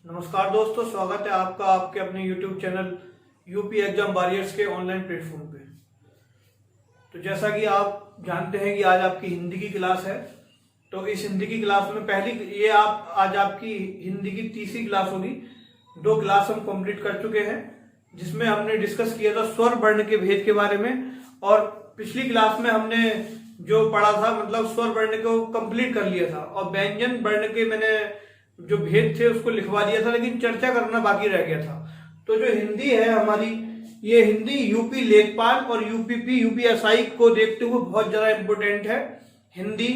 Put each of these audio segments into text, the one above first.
नमस्कार दोस्तों, स्वागत है आपका आपके अपने YouTube channel UP exam warriors के ऑनलाइन प्लेटफॉर्म पे। तो जैसा कि आप जानते हैं कि आज आपकी हिंदी की क्लास है। तो इस हिंदी की क्लास में आज आपकी हिंदी की तीसरी क्लास होगी। 2 क्लास हम कंप्लीट कर चुके हैं, जिसमें हमने डिस्कस किया था स्वर वर्ण के भेद के बारे में। और पिछली क्लास में हमने जो पढ़ा था, मतलब स्वर वर्ण को कंप्लीट कर लिया था और व्यंजन वर्ण के मैंने जो भेद थे उसको लिखवा दिया था, लेकिन चर्चा करना बाकी रह गया था। तो जो हिंदी है हमारी, ये हिंदी यूपी लेखपाल और यूपीएसआई को देखते हुए बहुत ज्यादा इंपॉर्टेंट है। हिंदी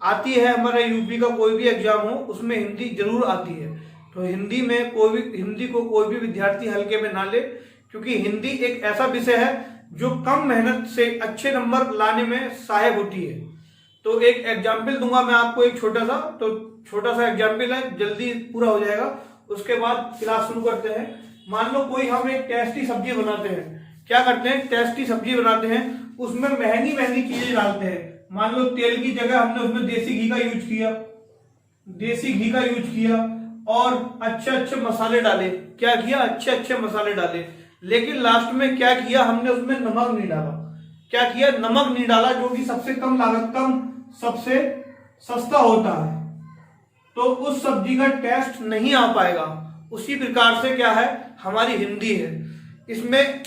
आती है, हमारा यूपी का कोई भी एग्जाम हो उसमें हिंदी जरूर आती है। तो हिंदी को कोई भी विद्यार्थी हल्के में ना ले, क्योंकि हिंदी एक ऐसा विषय है जो कम मेहनत से अच्छे नंबर लाने में सहायक होती है। तो एक एग्जाम्पल दूंगा मैं आपको, एक छोटा सा एग्जाम्पल है, जल्दी पूरा हो जाएगा, उसके बाद क्लास शुरू करते हैं। मान लो कोई हम एक टेस्टी सब्जी बनाते हैं। क्या करते हैं? टेस्टी सब्जी बनाते हैं, उसमें महंगी महंगी चीजें डालते हैं। मान लो तेल की जगह हमने उसमें देसी घी का यूज किया और अच्छे मसाले डाले। क्या किया? अच्छे मसाले डाले, लेकिन लास्ट में क्या किया? हमने उसमें नमक नहीं डाला। क्या किया? नमक नहीं डाला, जो कि सबसे कम लागत, सबसे सस्ता होता है। तो उस सब्जी का टेस्ट नहीं आ पाएगा। उसी प्रकार से क्या है, हमारी हिंदी है, इसमें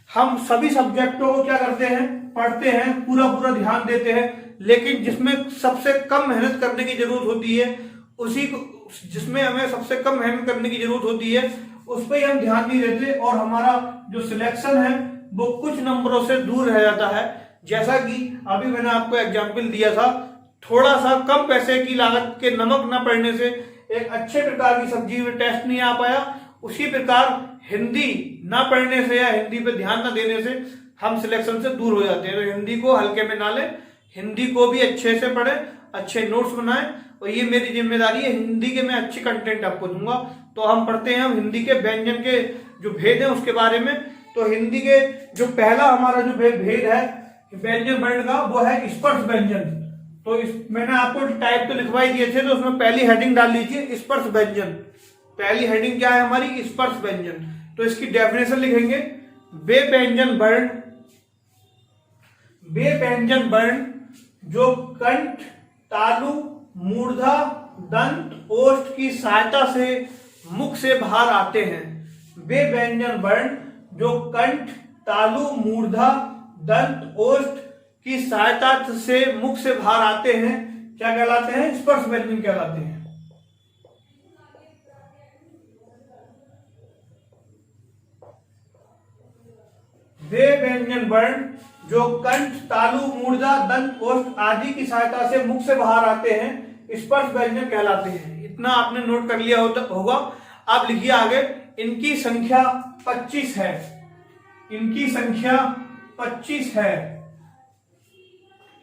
हम सभी सब्जेक्टों को क्या करते हैं? पढ़ते हैं, पूरा ध्यान देते हैं, लेकिन जिसमें सबसे कम मेहनत करने की जरूरत होती है, जिसमें हमें सबसे कम मेहनत करने की जरूरत होती है, उस पर हम ध्यान नहीं देते और हमारा जो सिलेक्शन है वो कुछ नंबरों से दूर रह जाता है। जैसा कि अभी मैंने आपको एग्जाम्पल दिया था, थोड़ा सा कम पैसे की लागत के नमक न पड़ने से एक अच्छे प्रकार की सब्जी में टेस्ट नहीं आ पाया। उसी प्रकार हिंदी ना पढ़ने से या हिंदी पे ध्यान न देने से हम सिलेक्शन से दूर हो जाते हैं। तो हिंदी को हल्के में ना लें, हिंदी को भी अच्छे से पढ़ें, अच्छे नोट्स बनाएं, और ये मेरी जिम्मेदारी है। हिंदी के मैं अच्छी कंटेंट आपको दूंगा। तो हम पढ़ते हैं, हम हिंदी के व्यंजन के जो भेद है उसके बारे में। तो हिंदी के जो पहला हमारा जो भेद है व्यंजन वर्ण का, वो है स्पर्श व्यंजन। तो मैंने आपको टाइप तो लिखवाई दिए थे, तो उसमें पहली हेडिंग डाल लीजिए स्पर्श व्यंजन। पहली हेडिंग क्या है हमारी? स्पर्श व्यंजन। तो इसकी डेफिनेशन लिखेंगे, वे व्यंजन वर्ण जो कंठ, तालु, मूर्धा, दंत, ओष्ठ की सहायता से मुख से बाहर आते हैं। वे व्यंजन वर्ण जो कंठ, तालु, मूर्धा, दंत, ओष्ठ की सहायता से मुख से बाहर आते हैं, क्या कहलाते हैं? स्पर्श व्यंजन कहलाते हैं। वे व्यंजन वर्ण जो कंठ, तालु, मूर्धा, दंत, ओष्ठ आदि की सहायता से मुख से बाहर आते हैं, स्पर्श व्यंजन कहलाते हैं। इतना आपने नोट कर लिया होगा। आप लिखिए आगे, इनकी संख्या 25 है। इनकी संख्या 25 है।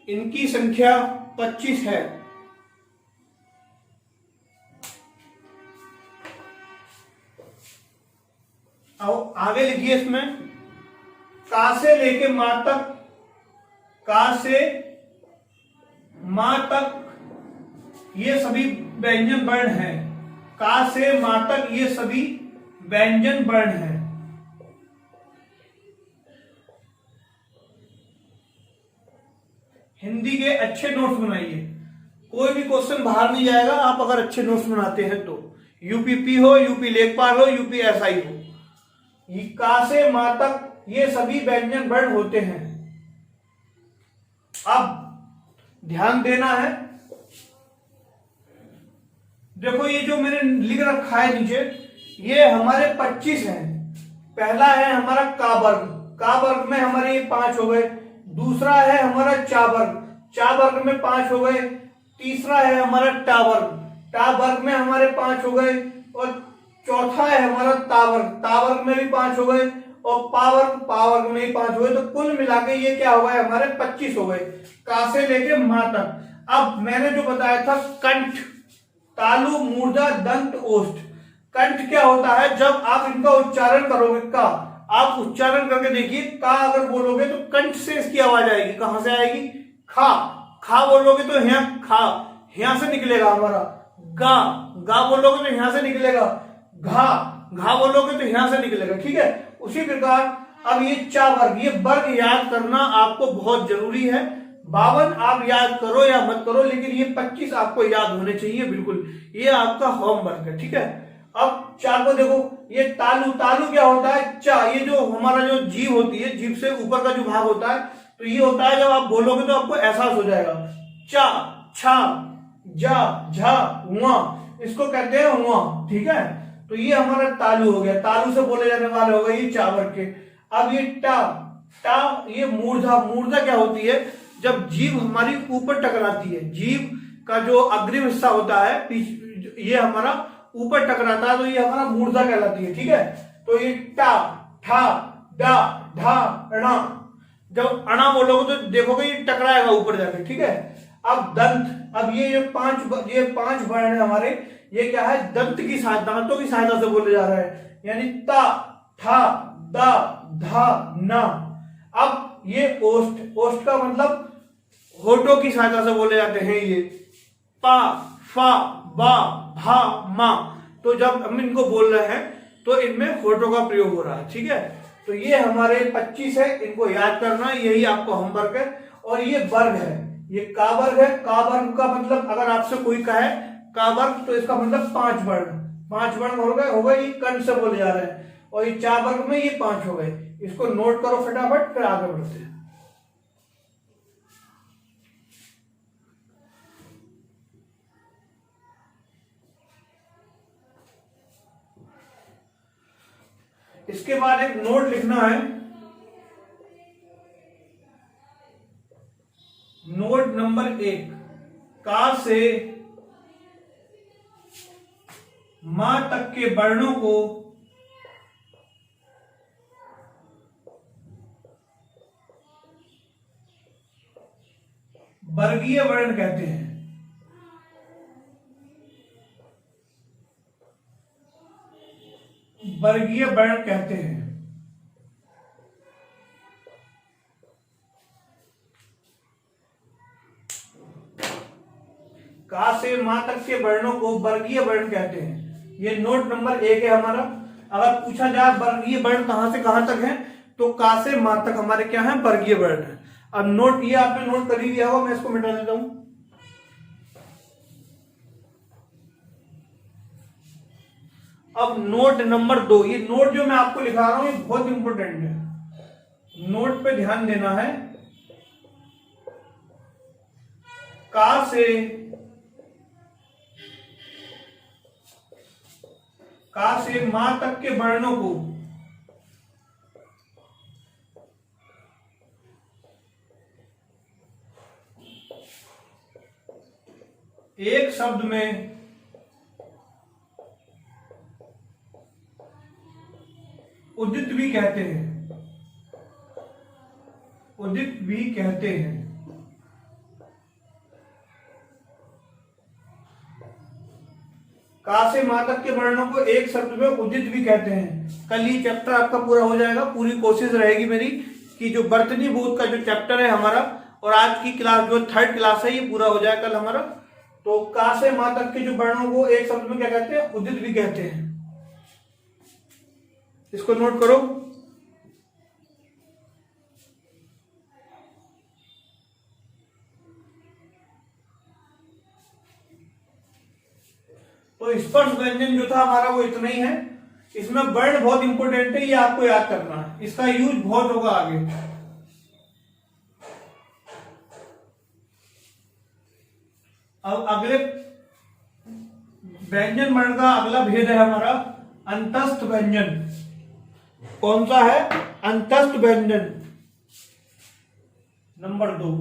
इनकी संख्या 25 है। अब आगे लिखिए, इसमें का से लेके मां तक, का से मां तक ये सभी व्यंजन वर्ण हैं। का से मां तक ये सभी व्यंजन वर्ण हैं। हिंदी के अच्छे नोट्स बनाइए, कोई भी क्वेश्चन बाहर नहीं जाएगा आप अगर अच्छे नोट्स बनाते हैं तो। यूपीपी हो, यूपी लेखपाल हो, यूपीएसआई हो, का से मां तक ये सभी व्यंजन वर्ण होते हैं। अब ध्यान देना है, देखो ये जो मैंने लिख रखा है नीचे, ये हमारे 25 हैं। पहला है हमारा का वर्ग। का वर्ग में हमारे ये 5 हो गए। दूसरा है हमारा चा वर्ग। चा वर्ग में 5 हो गए। तीसरा है हमारा टा वर्ग। टा वर्ग में हमारे 5 हो गए। और चौथा है हमारा ता वर्ग। ता वर्ग में भी 5 हो गए। और पा वर्ग में भी 5 हो गए। तो कुल मिला के ये क्या हो गए? हमारे 25 हो गए, का से लेके मां तक। अब मैंने जो बताया था कंठ, तालु, मूर्धा, दंत, ओष्ठ। कंठ क्या होता है? जब आप इनका उच्चारण करोगे, का आप उच्चारण करके देखिए, का अगर बोलोगे तो कंठ से इसकी आवाज आएगी। कहां से आएगी? खा। खा बोलोगे तो यहाँ खा, यहां से निकलेगा हमारा। गा बोलोगे तो यहां से निकलेगा घा, घा बोलोगे तो यहां से निकलेगा, ठीक है। उसी प्रकार अब ये चा वर्ग, ये वर्ग याद करना आपको बहुत जरूरी है। 52 आप याद करो या मत करो, लेकिन ये 25 आपको याद होने चाहिए बिल्कुल, ये आपका होमवर्क है, ठीक है। अब चा को देखो, ये तालु, तालु क्या होता है, चा, ये जो हमारा जो जीभ होती है, जीभ से ऊपर का जो भाग होता है, तो ये होता है, जब आप बोलोगे तो आपको एहसास हो जाएगा, चा, छा, जा, झा, हुआ, इसको कहते हैं हुआ, ठीक है। तो ये हमारा तालु हो गया, तालु से बोले जाने वाले हो गए ये चा वर्ग के। अब ये टा, टा, ये मूर्धा, मूर्धा क्या होती है, जब जीभ हमारी ऊपर टकराती है, जीभ का जो अग्रिम हिस्सा होता है, ये हमारा ऊपर टकराता है, तो ये हमारा मूर्धा कहलाती है, ठीक है। तो ये टा, ठा, डा, ढा, अणा, जब अणा बोलोगे तो देखोगे ये टकराएगा ऊपर जाकर, ठीक है। अब दंत, अब ये पांच वर्ण है हमारे, ये क्या है, दंत की सहायता, दांतों की सहायता से बोले जा रहा है, यानी ता, ठा, दा, धा, ना। अब ये ओष्ठ, ओष्ठ का मतलब होठों की सहायता से बोले जाते हैं ये, पा, फा, बा, भा, मा। तो जब हम इनको बोल रहे हैं तो इनमें होठों का प्रयोग हो रहा है, ठीक है। तो ये हमारे 25 है, इनको याद करना, यही आपको होमवर्क है। और ये वर्ग है, ये का वर्ग है, का वर्ग का मतलब अगर आपसे कोई कहे का वर्ग, तो इसका मतलब 5 वर्ण, 5 वर्ण हो गए, ये कंठ से बोले जा रहे हैं। और ये चा वर्ग में ये 5 हो गए, इसको नोट करो फटाफट, फिर आगे बढ़ते हैं। इसके बाद एक नोट लिखना है, नोट नंबर 1, का से मां तक के वर्णों को वर्गीय वर्ण कहते हैं। वर्गीय वर्ण कहते हैं। का से मां तक के वर्णों को वर्गीय वर्ण कहते हैं। ये नोट नंबर 1 है हमारा। अगर पूछा जाए वर्गीय वर्ण कहां से कहां तक है, तो का से मां तक हमारे क्या है, वर्गीय वर्ण है। अब नोट, ये आपने नोट कर ही लिया होगा, मैं इसको मिटा देता हूं। अब नोट नंबर 2, ये नोट जो मैं आपको लिखा रहा हूं ये बहुत इंपॉर्टेंट है, नोट पे ध्यान देना है। का से मां तक के वर्णों को एक शब्द में उदित भी कहते हैं, उदित भी कहते हैं। का से मां तक के वर्णों को एक शब्द में उदित भी कहते हैं। कल ये चैप्टर आपका पूरा हो जाएगा। पूरी कोशिश रहेगी मेरी कि जो बर्तनी बोध का जो चैप्टर है हमारा, और आज की क्लास जो 3rd क्लास है, ये पूरा हो जाए कल हमारा। तो का से मां तक के जो वर्णों को एक शब्द में क्या कहते हैं, उदित भी कहते हैं। इसको नोट करो। तो स्पर्श व्यंजन जो था हमारा वो इतना ही है। इसमें वर्ण बहुत इंपॉर्टेंट है, ये आपको याद करना है, इसका यूज बहुत होगा आगे। अब अगले व्यंजन वर्ण का अगला भेद है हमारा अंतस्थ व्यंजन। कौन सा है, अंतस्थ व्यंजन नंबर 2।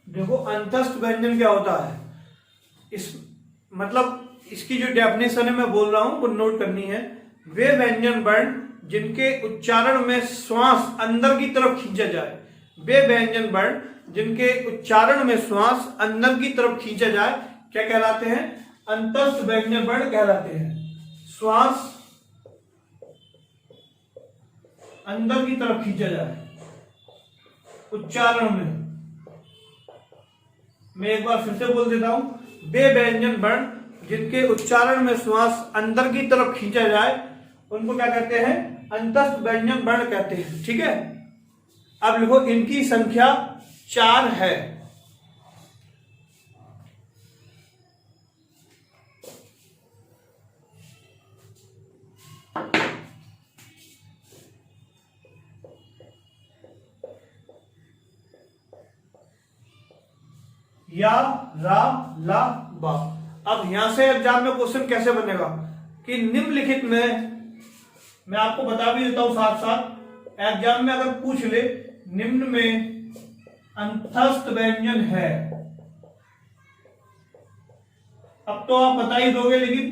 देखो अंतस्थ व्यंजन क्या होता है, इस मतलब इसकी जो डेफिनेशन है मैं बोल रहा हूं वो नोट करनी है। वे व्यंजन वर्ण जिनके उच्चारण में श्वास अंदर की तरफ खींचा जाए, वे व्यंजन वर्ण जिनके उच्चारण में श्वास अंदर की तरफ खींचा जाए क्या कहलाते हैं, अंतस्थ व्यंजन वर्ण कहलाते हैं। श्वास अंदर की तरफ खींचा जाए उच्चारण में। मैं एक बार फिर से बोल देता हूं, वे व्यंजन वर्ण जिनके उच्चारण में श्वास अंदर की तरफ खींचा जाए उनको क्या कहते हैं? अंतस्थ व्यंजन वर्ण कहते हैं। ठीक है, अब लिखो इनकी संख्या 4 है। या, रा, ला, बा। अब यहां से एग्जाम में क्वेश्चन कैसे बनेगा कि निम्नलिखित में, मैं आपको बता भी देता हूं साथ साथ, एग्जाम में अगर पूछ ले निम्न में अंतस्थ व्यंजन है, अब तो आप बता ही दोगे, लेकिन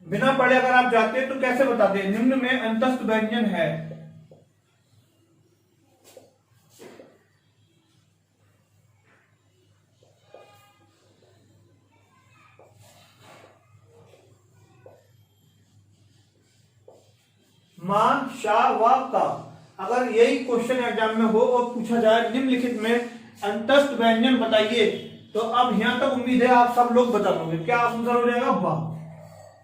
बिना पढ़े अगर आप जाते हैं तो कैसे बताते हैं? निम्न में अंतस्थ व्यंजन है, मा, शा, वा, का। अगर यही क्वेश्चन एग्जाम में हो और पूछा जाए निम्नलिखित में अंतस्थ व्यंजन बताइए, तो अब यहां तक उम्मीद है आप सब लोग बता दोगे। क्या आंसर हो जाएगा? वाह,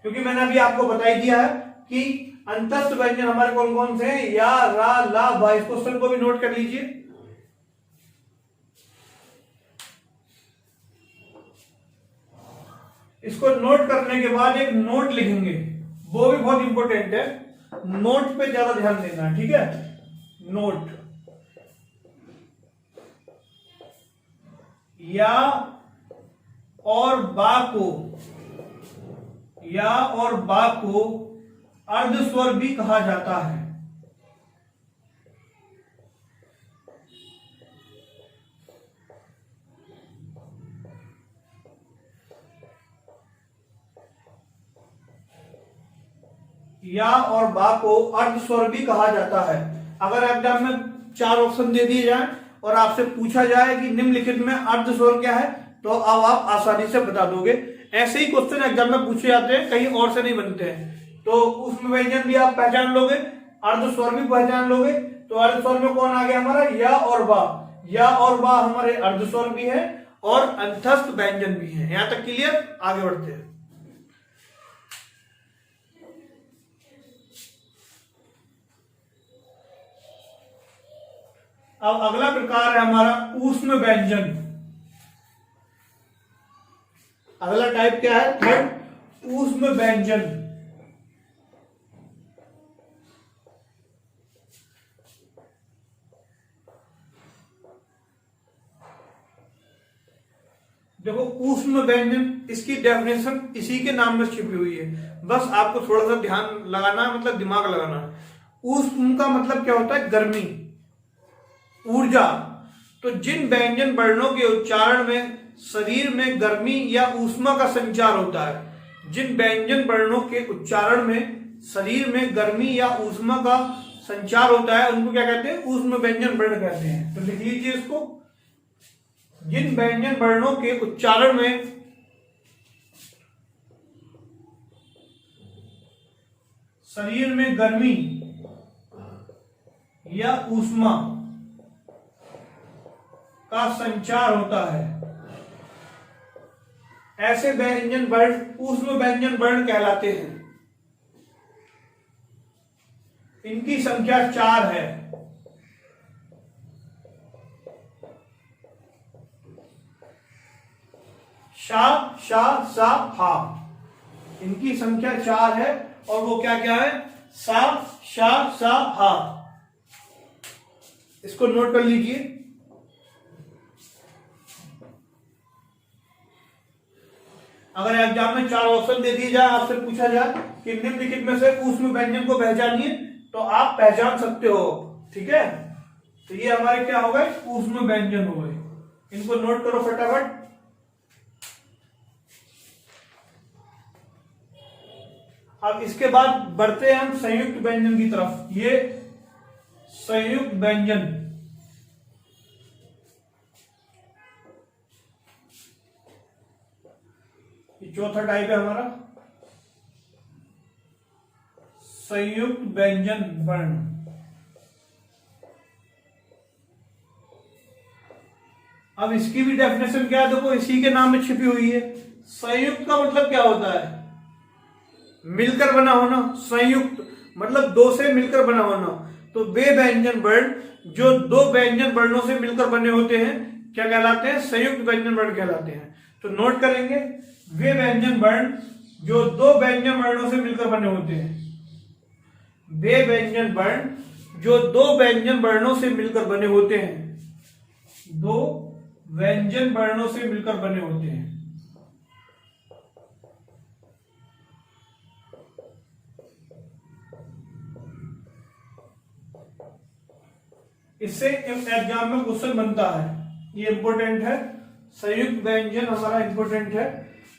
क्योंकि मैंने अभी आपको बता ही दिया है कि अंतस्थ व्यंजन हमारे कौन कौन से हैं? या, रा, ला, बा। इस क्वेश्चन को भी नोट कर लीजिए। इसको नोट करने के बाद एक नोट लिखेंगे, वो भी बहुत इंपॉर्टेंट है। नोट पे ज्यादा ध्यान देना है, ठीक है? नोट, या और बा को, या और बा को अर्ध स्वर भी कहा जाता है। या और बा को अर्ध स्वर भी कहा जाता है। अगर एग्जाम में 4 ऑप्शन दे दिए जाएं और आपसे पूछा जाए कि निम्नलिखित में अर्ध स्वर क्या है, तो अब आप आसानी से बता दोगे। ऐसे ही क्वेश्चन एग्जाम में पूछे जाते हैं, कहीं और से नहीं बनते हैं। तो उसमें व्यंजन भी आप पहचान लोगे, अर्ध स्वर भी पहचान लोगे। तो अर्ध स्वर में कौन आ गया हमारा? या और बा। या और बा हमारे अर्ध स्वर भी है और अंतस्थ व्यंजन भी है। यहां तक क्लियर? आगे बढ़ते हैं। अब अगला प्रकार है हमारा ऊष्म व्यंजन। अगला टाइप क्या है? थर्ड, ऊष्म व्यंजन। देखो ऊष्म व्यंजन, इसकी डेफिनेशन इसी के नाम में छिपी हुई है, बस आपको थोड़ा सा ध्यान लगाना है, मतलब दिमाग लगाना है। ऊष्म का मतलब क्या होता है? गर्मी, ऊर्जा। तो जिन व्यंजन वर्णों के उच्चारण में शरीर में गर्मी या ऊष्मा का संचार होता है, जिन व्यंजन वर्णों के उच्चारण में शरीर में गर्मी या ऊष्मा का संचार होता है, उनको क्या कहते हैं? ऊष्म व्यंजन वर्ण कहते हैं। तो लिख लीजिए इसको, जिन व्यंजन वर्णों के उच्चारण में शरीर में गर्मी या ऊष्मा का संचार होता है, ऐसे व्यंजन वर्ण ऊष्म व्यंजन वर्ण कहलाते हैं। इनकी संख्या 4 है। शा, शा, सा, हा। इनकी संख्या 4 है और वो क्या क्या है? सा, शा, सा, हा। इसको नोट कर लीजिए। अगर एग्जाम में 4 ऑप्शन दे दिए जाए, आपसे पूछा जाए कि निम्नलिखित में से ऊष्म व्यंजन को पहचानिए, तो आप पहचान सकते हो। ठीक है, तो ये हमारे क्या हो गए? ऊष्म व्यंजन हो गए। इनको नोट करो फटाफट। अब इसके बाद बढ़ते हैं हम संयुक्त व्यंजन की तरफ। ये संयुक्त व्यंजन, ये चौथा टाइप है हमारा संयुक्त व्यंजन वर्ण। अब इसकी भी डेफिनेशन क्या है, देखो इसी के नाम में छिपी हुई है। संयुक्त का मतलब क्या होता है, मिलकर बना होना। संयुक्त मतलब दो से मिलकर बना होना। तो वे व्यंजन वर्ण जो दो व्यंजन वर्णों से मिलकर बने होते हैं क्या कहलाते हैं, संयुक्त व्यंजन वर्ण कहलाते हैं। तो नोट करेंगे, वे व्यंजन वर्ण जो दो व्यंजन वर्णों से मिलकर बने होते हैं, वे व्यंजन वर्ण जो दो व्यंजन वर्णों से मिलकर बने होते हैं, दो व्यंजन वर्णों से मिलकर बने होते हैं। इससे एग्जाम में क्वेश्चन बनता है, ये इंपॉर्टेंट है। संयुक्त व्यंजन हमारा इंपॉर्टेंट है।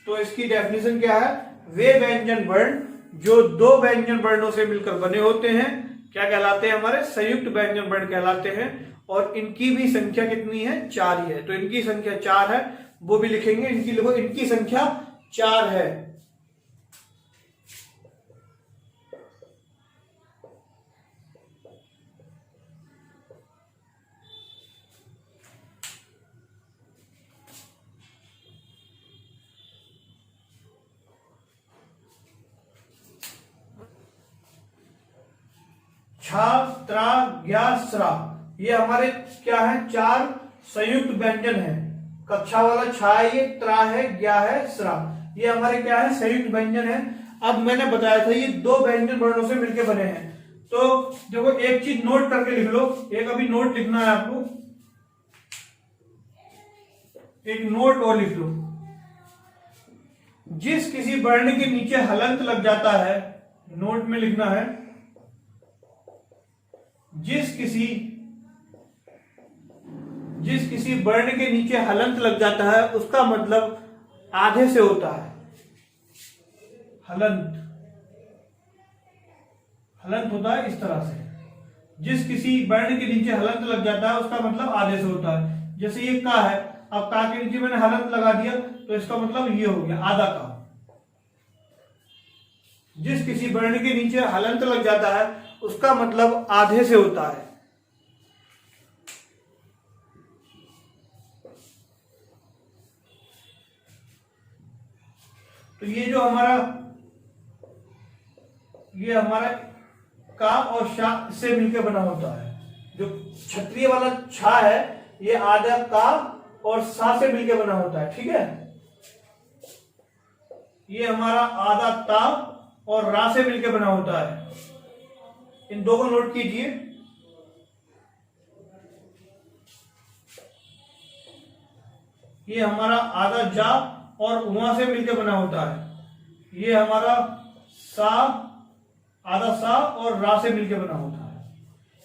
तो इसकी डेफिनेशन क्या है, वे व्यंजन वर्ण जो दो व्यंजन वर्णों से मिलकर बने होते हैं क्या कहलाते हैं, हमारे संयुक्त व्यंजन वर्ण कहलाते हैं। और इनकी भी संख्या कितनी है, 4 ही है। तो इनकी संख्या 4 है, वो भी लिखेंगे। इनकी लिखो, इनकी संख्या 4 है। छा, त्रा, ज्ञा, स्रा, ये हमारे क्या है, 4 संयुक्त व्यंजन है। कक्षा वाला छा है, ये त्रा है, ज्ञा है, स्रा, ये हमारे क्या है, संयुक्त व्यंजन है। अब मैंने बताया था ये दो व्यंजन वर्णों से मिलकर बने हैं। तो देखो एक चीज नोट करके लिख लो, एक अभी नोट लिखना है आपको, एक नोट और लिख लो। जिस किसी वर्ण के नीचे हलंत लग जाता है, नोट में लिखना है, जिस किसी वर्ण के नीचे हलंत लग जाता है उसका मतलब आधे से होता है। हलंत होता है इस तरह से, जिस किसी वर्ण के नीचे हलंत लग जाता है उसका मतलब आधे से होता है। जैसे ये का है, अब का के नीचे मैंने हलंत लगा दिया तो इसका मतलब ये हो गया आधा का। जिस किसी वर्ण के नीचे हलंत लग जाता है उसका मतलब आधे से होता है। तो ये जो ये हमारा का और शा से मिलकर बना होता है। जो क्षत्रिय वाला छा है ये आधा का और सा से मिलकर बना होता है, ठीक है। ये हमारा आधा ता और रा से मिलकर बना होता है। इन दो को नोट कीजिए। ये हमारा आधा जा और वहां से मिलकर बना होता है। ये हमारा सा, आधा सा और रा से मिलकर बना होता है।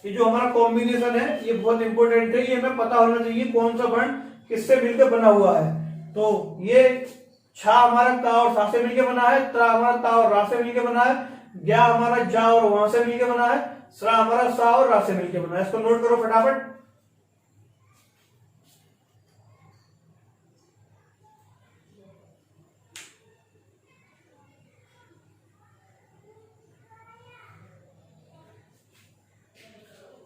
ये जो हमारा कॉम्बिनेशन है ये बहुत इंपॉर्टेंट है, ये हमें पता होना चाहिए कौन सा वर्ण किससे मिलकर बना हुआ है। तो ये छा हमारा का और सा से मिलकर बना है, त्रा हमारा ता और रा से मिलकर बना है, ज्ञा हमारा जा और वहां से मिलकर बना है, स्रा हमारा सा और रा से मिलकर बना है। इसको नोट करो फटाफट।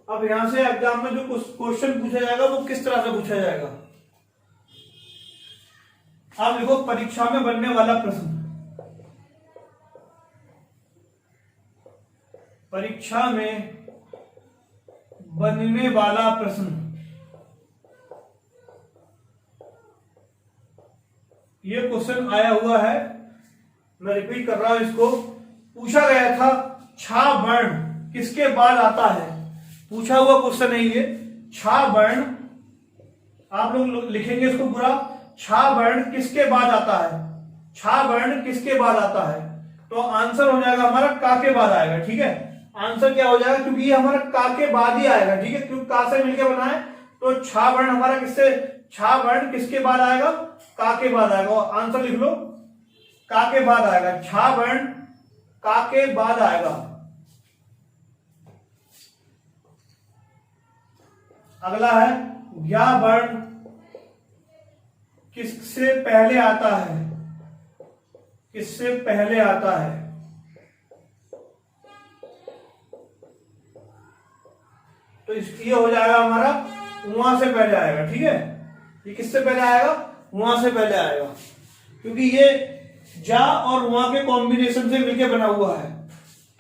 अब यहां से एग्जाम में जो क्वेश्चन पूछा जाएगा वो किस तरह से पूछा जाएगा, आप लिखो परीक्षा में बनने वाला प्रश्न। परीक्षा में बनने वाला प्रश्न, ये क्वेश्चन आया हुआ है, मैं रिपीट कर रहा हूं इसको। पूछा गया था छा वर्ण किसके बाद आता है, पूछा हुआ क्वेश्चन है ये। छा वर्ण, आप लोग लिखेंगे इसको पूरा, छा वर्ण किसके बाद आता है, छा वर्ण किसके बाद आता है। तो आंसर हो जाएगा हमारा का के बाद आएगा, ठीक है। आंसर क्या हो जाएगा, क्योंकि ये हमारा का के बाद ही आएगा, ठीक है, क्योंकि का से मिलके बना है। तो छा वर्ण हमारा किससे, छा वर्ण किसके बाद आएगा, का के बाद आएगा। आंसर लिख लो, का के बाद आएगा, छा वर्ण का के बाद आएगा। अगला है ज्ञा वर्ण किससे पहले आता है, किससे पहले आता है। तो ये हो जाएगा हमारा वहां से पहले आएगा, ठीक है। ये किससे पहले आएगा? वहां से पहले आएगा, क्योंकि ये जा और वहां के कॉम्बिनेशन से मिलके बना हुआ है,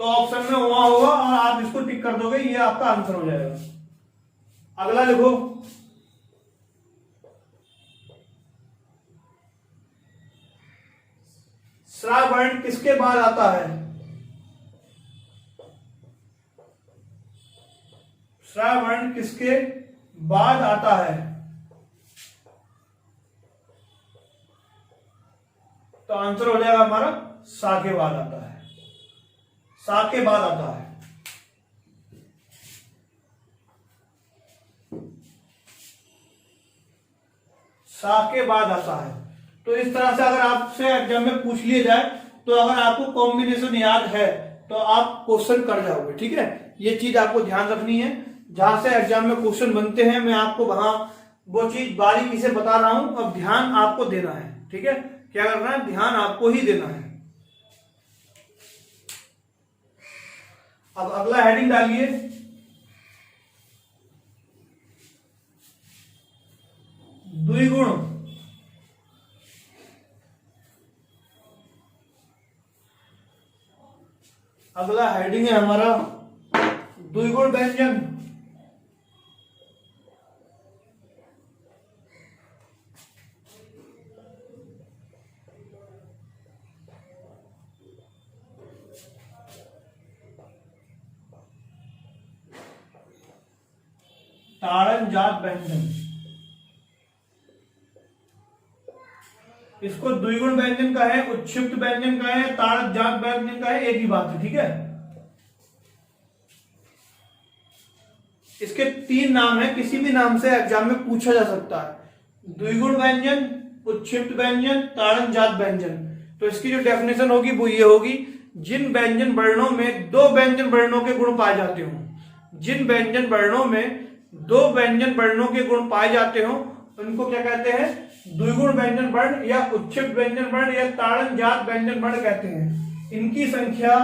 तो ऑप्शन में वहां होगा और आप इसको टिक कर दोगे, ये आपका आंसर हो जाएगा। अगला लिखो, श्रावण किसके बाद आता है? श्रावण किसके बाद आता है? तो आंसर हो जाएगा हमारा सा के बाद आता है, सा के बाद आता है। सा के बाद आता है। तो इस तरह से अगर आपसे एग्जाम में पूछ लिया जाए, तो अगर आपको कॉम्बिनेशन याद है तो आप क्वेश्चन कर जाओगे, ठीक है। ये चीज आपको ध्यान रखनी है, जहां से एग्जाम में क्वेश्चन बनते हैं मैं आपको वहां वो चीज बारीकी से बता रहा हूं। अब ध्यान आपको देना है, ठीक है। क्या करना है? ध्यान आपको ही देना है। अब अगला हेडिंग डालिए, द्विगुण। अगला हेडिंग है हमारा द्विगुण व्यंजन। ताड़न जात व्यंजन, इसको द्विगुण व्यंजन का है, उच्छिष्ट व्यंजन का है, ताड़न जात व्यंजन का है, एक ही बात है, ठीक है। इसके 3 नाम है, किसी भी नाम से एग्जाम में पूछा जा सकता है, द्विगुण व्यंजन, उच्छिष्ट व्यंजन, ताड़न जात व्यंजन। तो इसकी जो डेफिनेशन होगी वो ये होगी, जिन व्यंजन वर्णों में 2 व्यंजन वर्णों के गुण पाए जाते हो, जिन व्यंजन वर्णों में 2 व्यंजन वर्णों के गुण पाए जाते हो उनको क्या कहते हैं? द्विगुण व्यंजन वर्ण या उच्छिष्ट व्यंजन वर्ण या ताड़न जात व्यंजन वर्ण कहते हैं। इनकी संख्या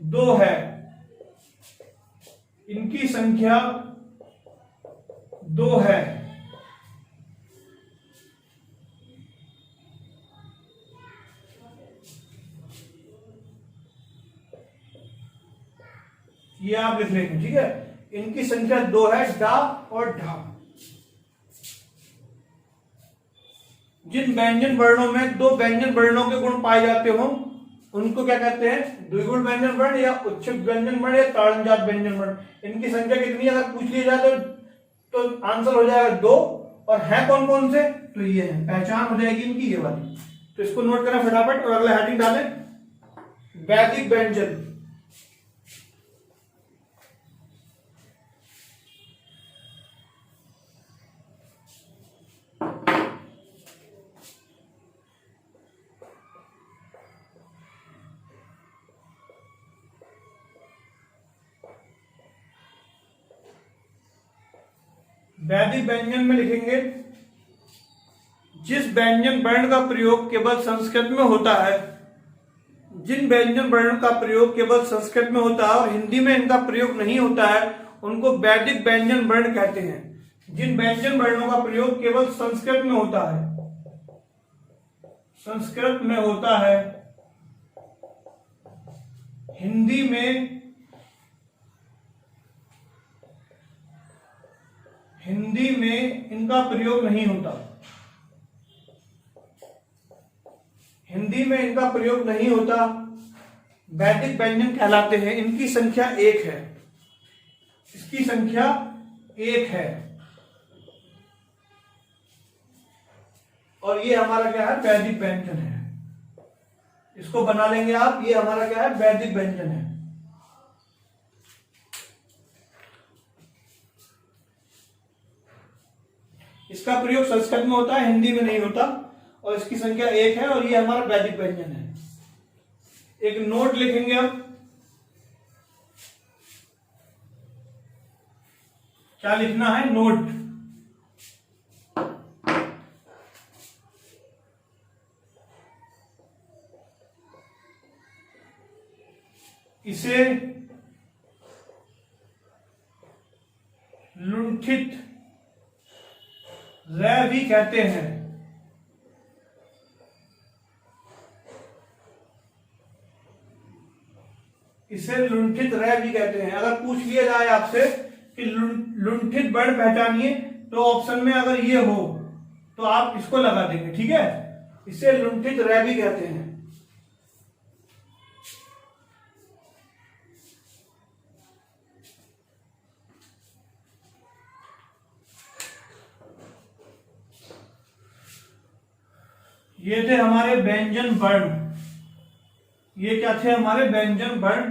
2 है, इनकी संख्या 2 है। ये आप लिख लेंगे, ठीक है। इनकी संख्या 2 है, डा और ढा। जिन व्यंजन वर्णों में 2 व्यंजन वर्णों के गुण पाए जाते हो उनको क्या कहते हैं? द्विगुण व्यंजन वर्ण या उच्छिष्ट व्यंजन वर्ण या ताड़न जात व्यंजन वर्ण। इनकी संख्या कितनी है अगर पूछ लिया जाए तो आंसर हो जाएगा 2। और है कौन कौन से? तो ये है, पहचान हो जाएगी इनकी ये वाली। तो इसको नोट करना फटाफट और अगला हेडिंग डालें, वैदिक व्यंजन। वैदिक व्यंजन में लिखेंगे, जिस व्यंजन वर्ण का प्रयोग केवल संस्कृत में होता है, जिन व्यंजन वर्ण का प्रयोग केवल संस्कृत में होता है और हिंदी में इनका प्रयोग नहीं होता है उनको वैदिक व्यंजन वर्ण कहते हैं। जिन व्यंजन वर्णों का प्रयोग केवल संस्कृत में होता है, संस्कृत में होता है, हिंदी में इनका प्रयोग नहीं होता, हिंदी में इनका प्रयोग नहीं होता, वैदिक व्यंजन कहलाते हैं। इनकी संख्या 1 है, इसकी संख्या 1 है। और ये हमारा क्या है? वैदिक व्यंजन है। इसको बना लेंगे आप, ये हमारा क्या है? वैदिक व्यंजन है। इसका प्रयोग संस्कृत में होता है, हिंदी में नहीं होता और इसकी संख्या 1 है और ये हमारा वैदिक व्यंजन है। एक नोट लिखेंगे अब, क्या लिखना है? नोट। इसे लुंठित भी कहते हैं। इसे लुंठित रह भी कहते हैं। अगर पूछ लिया जाए आपसे कि लुंठित वर्ण पहचानिए, तो ऑप्शन में अगर ये हो तो आप इसको लगा देंगे, ठीक है। इसे लुंठित रह भी कहते हैं। ये थे हमारे व्यंजन वर्ण। ये क्या थे हमारे व्यंजन वर्ण।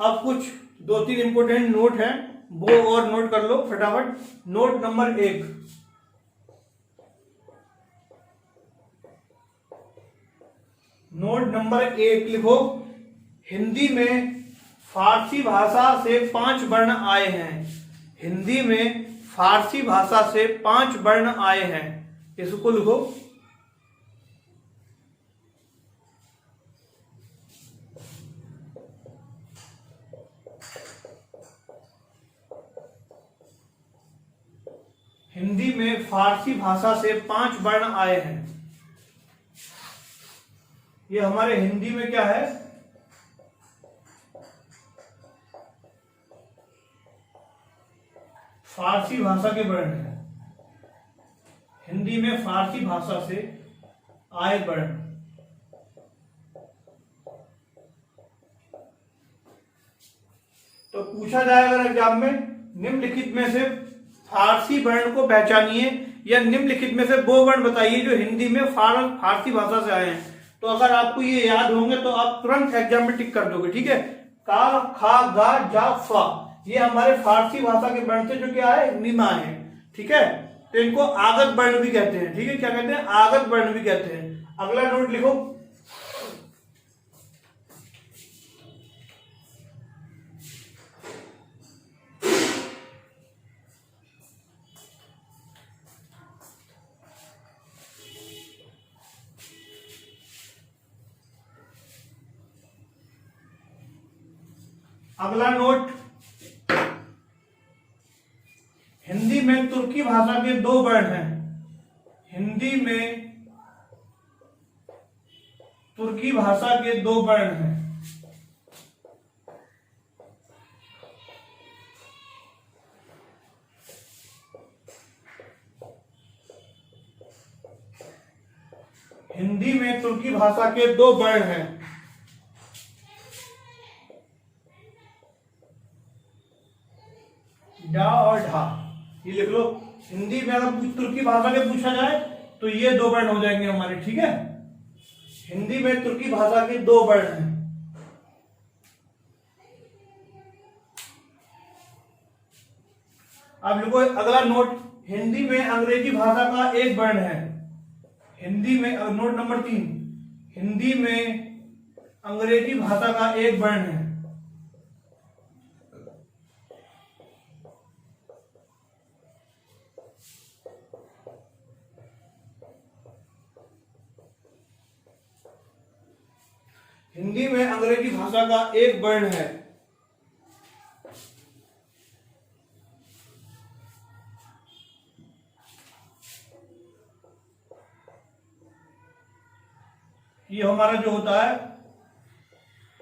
अब कुछ 2-3 इंपोर्टेंट नोट है, वो और नोट कर लो फटाफट। नोट नंबर 1, नोट नंबर 1 लिखो। हिंदी में फारसी भाषा से 5 वर्ण आए हैं। हिंदी में फारसी भाषा से 5 वर्ण आए हैं। इसको लिखो। हिंदी में फारसी भाषा से 5 वर्ण आए हैं। ये हमारे हिंदी में क्या है? फारसी भाषा के वर्ण है। हिंदी में फारसी भाषा से आए वर्ण। तो पूछा जाए अगर एग्जाम में, निम्नलिखित में से फारसी वर्ण को पहचानिए, या निम्नलिखित में से वो वर्ण बताइए जो हिंदी में फारसी भाषा से आए हैं। तो अगर आपको ये याद होंगे तो आप तुरंत एग्जाम में टिक कर दोगे, ठीक है। का, खा, गा, जा, फा, ये हमारे फारसी भाषा के वर्ण थे जो क्या है, हिंदी में आए हैं, ठीक है। तो इनको आगत वर्ण भी कहते हैं, ठीक है। क्या कहते हैं? आगत वर्ण भी कहते हैं। अगला नोट लिखो। अगला नोट, हिंदी में तुर्की भाषा के 2 वर्ण हैं। हिंदी में तुर्की भाषा के 2 वर्ण हैं। हिंदी में तुर्की भाषा के 2 वर्ण हैं। डा और ढा, ये लिख लो। हिंदी में अगर तुर्की भाषा के पूछा जाए तो ये 2 वर्ण हो जाएंगे हमारे, ठीक है। हिंदी में तुर्की भाषा के 2 वर्ण हैं। अब लिखो अगला नोट, हिंदी में अंग्रेजी भाषा का 1 वर्ण है। हिंदी में, नोट नंबर 3, हिंदी में अंग्रेजी भाषा का 1 वर्ण है। हिंदी में अंग्रेजी भाषा का 1 वर्ण है। ये हमारा जो होता है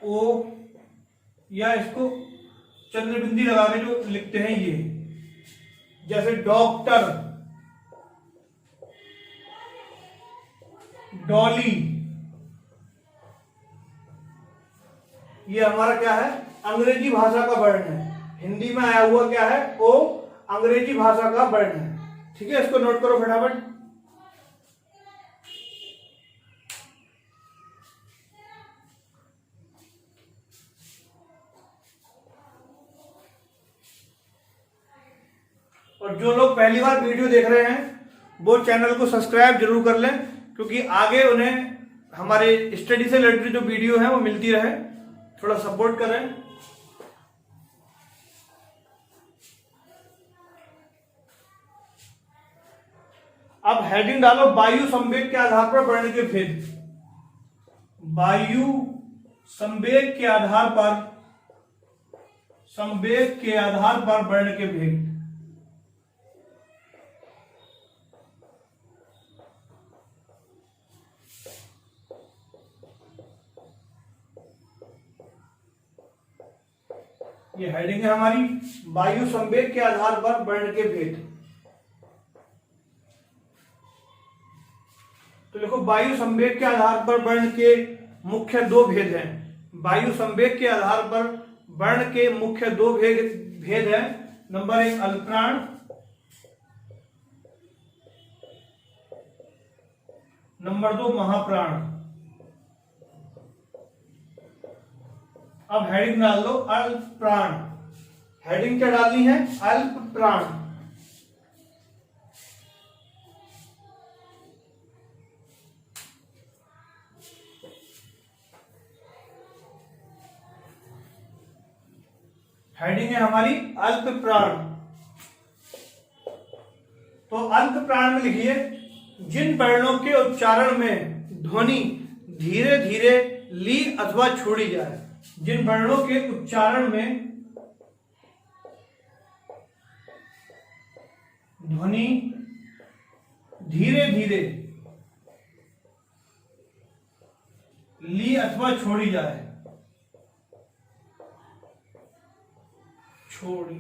ओ, या इसको चंद्रबिंदी लगा के जो लिखते हैं, ये जैसे डॉक्टर, डॉली, ये हमारा क्या है? अंग्रेजी भाषा का वर्ण है। हिंदी में आया हुआ क्या है? ओ, अंग्रेजी भाषा का वर्ण है, ठीक है। इसको नोट करो फटाफट। और जो लोग पहली बार वीडियो देख रहे हैं वो चैनल को सब्सक्राइब जरूर कर लें, क्योंकि आगे उन्हें हमारे स्टडी से रिलेटेड जो वीडियो है वो मिलती रहे। थोड़ा सपोर्ट करें। अब हेडिंग डालो, वायु संवेग के आधार पर वर्ण के भेद। वायु संवेग के आधार पर, संवेग के आधार पर वर्ण के भेद। ये हेडिंग है हमारी, वायु संवेग के आधार पर वर्ण के भेद। तो देखो वायु संवेग के आधार पर वर्ण के मुख्य दो भेद हैं। वायु संवेग के आधार पर वर्ण के मुख्य दो भेद हैं। नंबर 1 अल्पप्राण, नंबर 2 महाप्राण। अब हेडिंग डाल दो अल्पप्राण। हेडिंग क्या डालनी है? अल्पप्राण। हेडिंग है हमारी अल्पप्राण। तो अल्पप्राण में लिखिए, जिन वर्णों के उच्चारण में ध्वनि धीरे धीरे ली अथवा छोड़ी जाए। जिन वर्णों के उच्चारण में ध्वनि धीरे धीरे ली अथवा छोड़ी जाए। छोड़ी,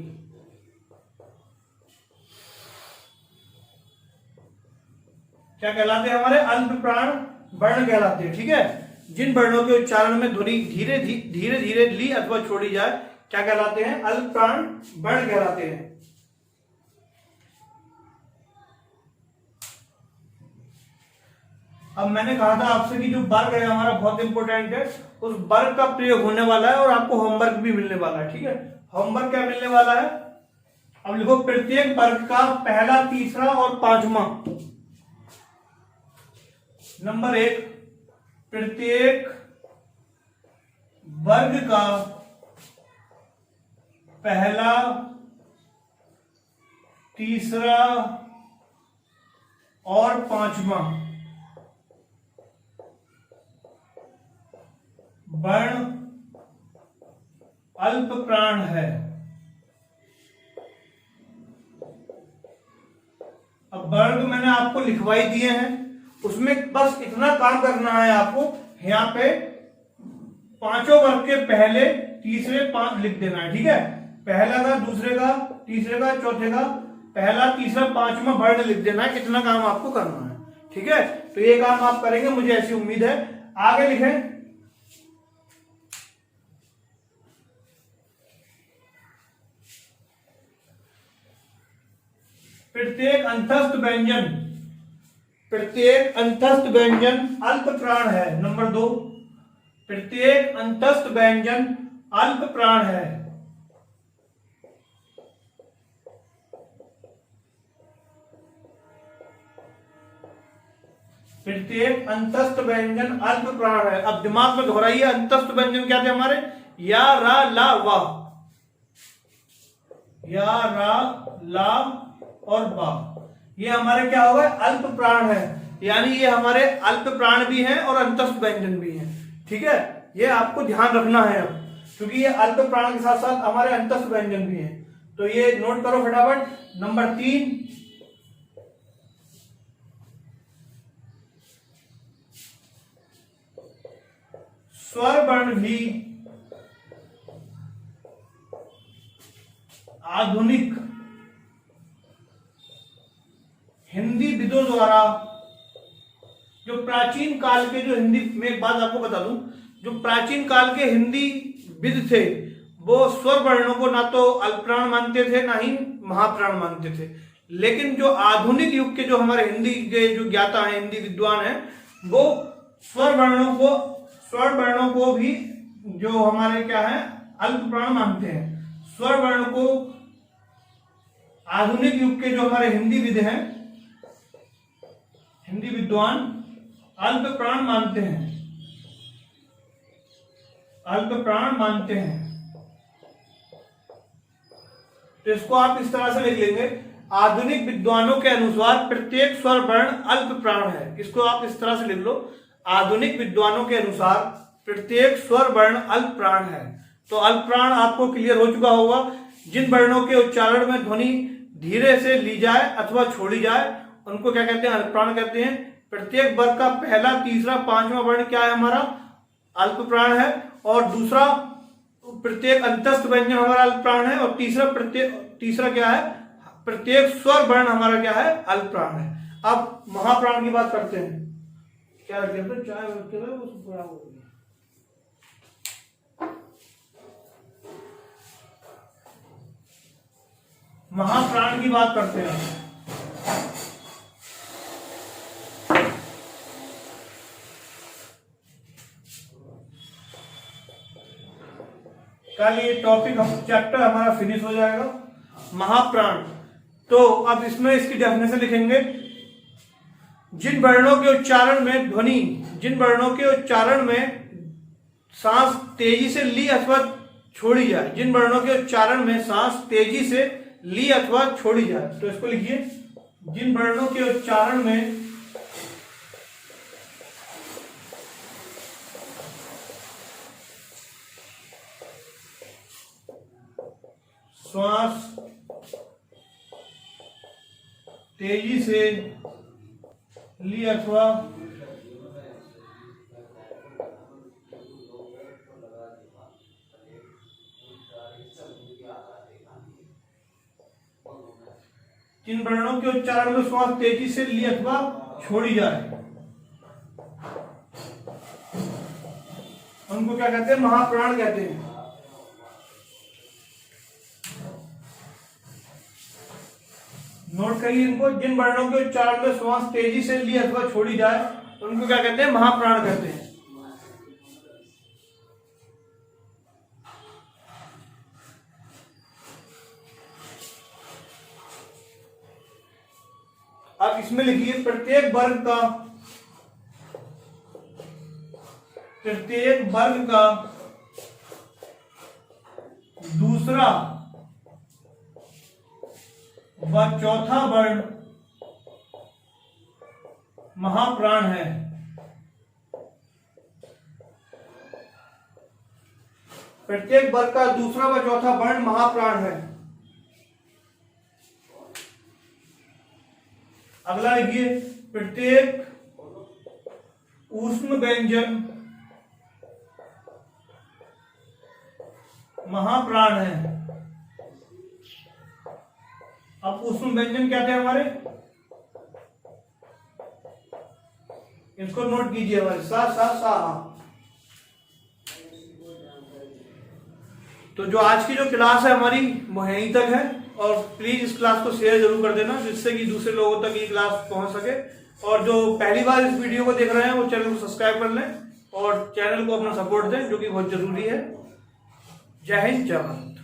क्या कहलाते हैं? हमारे अल्पप्राण वर्ण कहलाते हैं। ठीक है, जिन वर्णों के उच्चारण में ध्वनि धीरे धीरे ली अथवा छोड़ी जाए क्या कहलाते हैं? अल्पप्राण वर्ण कहलाते हैं। अब मैंने कहा था आपसे कि जो वर्ग है हमारा बहुत इंपॉर्टेंट है, उस वर्ग का प्रयोग होने वाला है और आपको होमवर्क भी मिलने वाला है। ठीक है, होमवर्क क्या मिलने वाला है? अब लिखो, प्रत्येक वर्ग का पहला, तीसरा और पांचवा। नंबर 1, प्रत्येक वर्ग का पहला, तीसरा और पांचवा वर्ण अल्पप्राण है। अब वर्ग मैंने आपको लिखवाई दिए हैं, उसमें बस इतना काम करना है आपको, यहां पे पांचों वर्ग के पहले, तीसरे, पांच लिख देना है। ठीक है, पहला का, दूसरे का, तीसरे का, चौथे का, पहला, तीसरा, पांचवा वर्ण लिख देना है। इतना काम आपको करना है। ठीक है, तो ये काम आप करेंगे, मुझे ऐसी उम्मीद है। आगे लिखें, प्रत्येक अंतस्थ व्यंजन, प्रत्येक अंतस्थ व्यंजन अल्पप्राण है। नंबर 2, प्रत्येक अंतस्थ व्यंजन अल्पप्राण है। प्रत्येक अंतस्थ व्यंजन अल्पप्राण है। अब दिमाग में दोहराइए, अंतस्थ व्यंजन क्या थे हमारे? या, रा, ला, वा। या, रा, ला और बा, ये हमारे क्या होगा? अल्प प्राण है। यानी ये हमारे अल्प प्राण भी हैं और अंतस्थ व्यंजन भी हैं। ठीक है, ये आपको ध्यान रखना है अब, क्योंकि ये अल्प प्राण के साथ साथ हमारे अंतस्थ व्यंजन भी हैं। तो ये नोट करो फटाफट। नंबर 3, स्वर वर्ण भी आधुनिक हिंदी विदों द्वारा, जो प्राचीन काल के, जो हिंदी में एक बात आपको बता दूं, जो प्राचीन काल के हिंदी विद थे वो स्वर वर्णों को ना तो अल्पप्राण मानते थे ना ही महाप्राण मानते थे। लेकिन जो आधुनिक युग के जो हमारे हिंदी के जो ज्ञाता हैं, हिंदी विद्वान हैं, वो स्वर वर्णों को भी जो हमारे क्या है अल्पप्राण मानते हैं। स्वर वर्ण को आधुनिक युग के जो हमारे हिंदी विद हैं, हिंदी विद्वान अल्पप्राण मानते हैं, अल्पप्राण मानते हैं। तो इसको आप इस तरह से लिख लेंगे, आधुनिक विद्वानों के अनुसार प्रत्येक स्वर वर्ण अल्पप्राण है। इसको आप इस तरह से लिख लो, आधुनिक विद्वानों के अनुसार प्रत्येक स्वर वर्ण अल्पप्राण है। तो अल्पप्राण आपको क्लियर हो चुका होगा। जिन वर्णों के उच्चारण में ध्वनि धीरे से ली जाए अथवा छोड़ी जाए उनको क्या कहते हैं? अल्पप्राण कहते हैं। प्रत्येक वर्ग का पहला, तीसरा, पांचवा वर्ण क्या है? हमारा अल्पप्राण है। और दूसरा, प्रत्येक अंतस्थ व्यंजन हमारा अल्प प्राण है, और तीसरा क्या है, प्रत्येक स्वर वर्ण हमारा क्या है, अल्प प्राण है। अब महाप्राण की बात करते हैं। क्या रखे तो चाय रखे थे वो पूरा हो गया। महाप्राण की बात करते हैं। कल ये टॉपिक चैप्टर हमारा फिनिश हो जाएगा, महाप्राण। तो अब इसमें इसकी डेफिनेशन लिखेंगे। जिन वर्णों के उच्चारण में ध्वनि, जिन वर्णों के उच्चारण में सांस तेजी से ली अथवा छोड़ी जाए, जिन वर्णों के उच्चारण में सांस तेजी से ली अथवा छोड़ी जाए, तो इसको लिखिए, जिन वर्णों के उच्चारण में श्वास तेजी से ली अथवा जिन वर्णों के उच्चारण में श्वास तेजी से ली अथवा छोड़ी जाए, उनको क्या कहते हैं, महाप्राण कहते हैं। नोट करिए इनको, जिन वर्णों के उच्चारण में श्वास तेजी से ली अथवा छोड़ी जाए, उनको क्या कहते हैं, महाप्राण कहते हैं। अब इसमें लिखिए, प्रत्येक वर्ग का दूसरा व चौथा वर्ण महाप्राण है। प्रत्येक वर्ग का दूसरा व चौथा वर्ण महाप्राण है। अगला लिखिए, प्रत्येक ऊष्म व्यंजन महाप्राण है। अब ऊष्म व्यंजन क्या थे हमारे, इसको नोट कीजिए हमारे, सा सा सा। तो जो आज की जो क्लास है हमारी वो यहीं तक है, और प्लीज इस क्लास को शेयर जरूर कर देना, जिससे कि दूसरे लोगों तक ये क्लास पहुंच सके। और जो पहली बार इस वीडियो को देख रहे हैं वो चैनल को सब्सक्राइब कर लें और चैनल को अपना सपोर्ट दें, जो कि बहुत जरूरी है। जय हिंद, जय भारत।